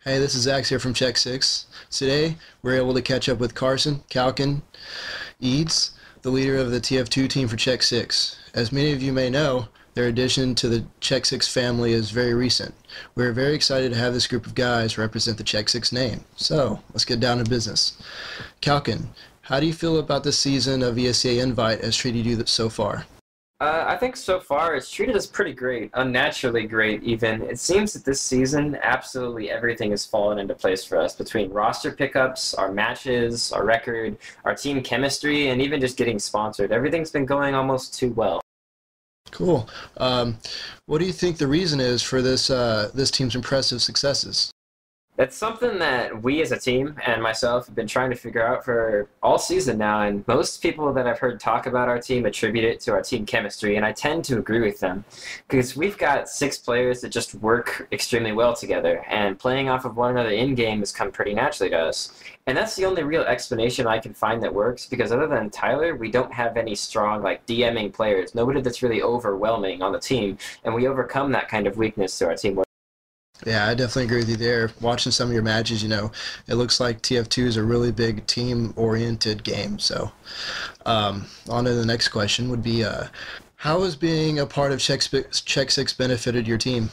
Hey, this is Zach here from Check 6. Today, we're able to catch up with Kalkin Interviewed, the leader of the TF2 team for Check 6. As many of you may know, their addition to the Check 6 family is very recent. We're very excited to have this group of guys represent the Check 6 name. So, let's get down to business. Kalkin, how do you feel about this season of ESEA Invite has treated you so far? I think so far it's treated us pretty great, unnaturally great even. It seems that this season, absolutely everything has fallen into place for us between roster pickups, our matches, our record, our team chemistry, and even just getting sponsored. Everything's been going almost too well. Cool. What do you think the reason is for this team's impressive successes? That's something that we as a team and myself have been trying to figure out for all season now, and most people that I've heard talk about our team attribute it to our team chemistry, and I tend to agree with them because we've got 6 players that just work extremely well together, and playing off of one another in-game has come pretty naturally to us. And that's the only real explanation I can find that works, because other than Tyler, we don't have any strong like DMing players, nobody that's really overwhelming on the team, and we overcome that kind of weakness to our team. Yeah, I definitely agree with you there. Watching some of your matches, it looks like TF2 is a really big team-oriented game. So, on to the next question would be, how has being a part of Check 6 benefited your team?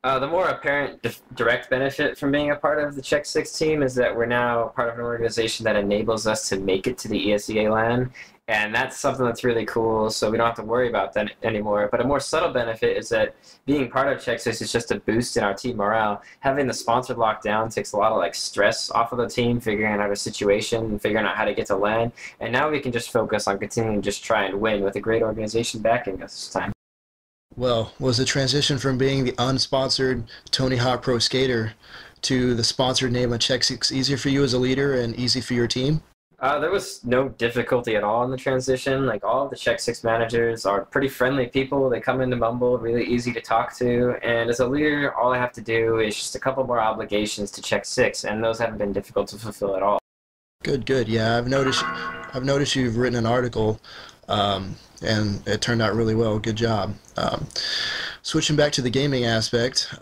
The more apparent direct benefit from being a part of the Check 6 team is that we're now part of an organization that enables us to make it to the ESEA LAN, and that's something that's really cool, so we don't have to worry about that anymore. But a more subtle benefit is that being part of Check 6 is just a boost in our team morale. Having the sponsor locked down takes a lot of stress off of the team, figuring out our situation and figuring out how to get to LAN, and now we can just focus on continuing to just try and win with a great organization backing us this time. Well, was the transition from being the unsponsored Tony Hawk Pro Skater to the sponsored name of Check 6 easier for you as a leader and easy for your team? There was no difficulty at all in the transition. All of the Check 6 managers are pretty friendly people. They come into Mumble, really easy to talk to, and as a leader, all I have to do is just a couple more obligations to Check 6, and those haven't been difficult to fulfill at all. Good, good. Yeah, I've noticed you've written an article, and it turned out really well. Good job. Switching back to the gaming aspect,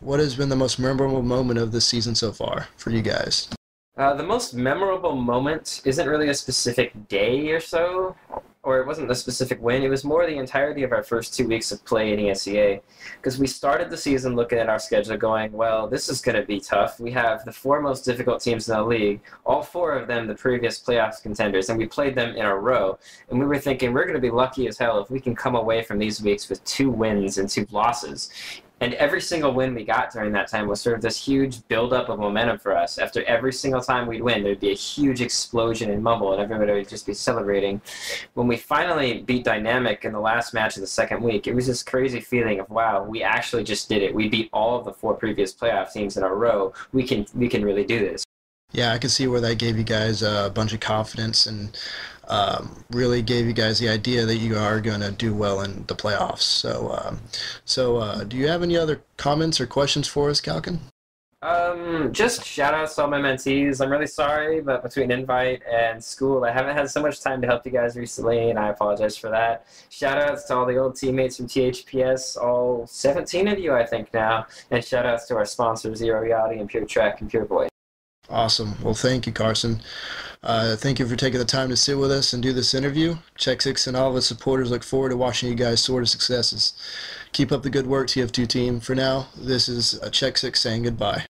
what has been the most memorable moment of this season so far for you guys? The most memorable moment isn't really a specific day or so, or it wasn't a specific win. It was more the entirety of our first 2 weeks of play in ESEA, because we started the season looking at our schedule going, well, this is going to be tough. We have the 4 most difficult teams in the league, all 4 of them the previous playoff contenders, and we played them in a row. And we were thinking we're going to be lucky as hell if we can come away from these weeks with 2 wins and 2 losses. And every single win we got during that time was sort of this huge buildup of momentum for us. After every single time we'd win, there'd be a huge explosion in Mumble, and everybody would just be celebrating. When we finally beat Dynamic in the last match of the second week, it was this crazy feeling of, wow, we actually just did it. We beat all of the 4 previous playoff teams in a row. We can really do this. Yeah, I can see where that gave you guys a bunch of confidence and really gave you guys the idea that you are going to do well in the playoffs. So, do you have any other comments or questions for us, Kalkin? Just shout outs to all my mentees. I'm really sorry, but between Invite and school, I haven't had so much time to help you guys recently, and I apologize for that. Shout outs to all the old teammates from THPS, all 17 of you, I think, now, and shout outs to our sponsors, Zero Reality and Pure Trek and Pure Voice. Awesome. Well, thank you, Carson. Thank you for taking the time to sit with us and do this interview. Check 6 and all of its supporters look forward to watching you guys soar to successes. Keep up the good work, TF2 team. For now, this is Check 6 saying goodbye.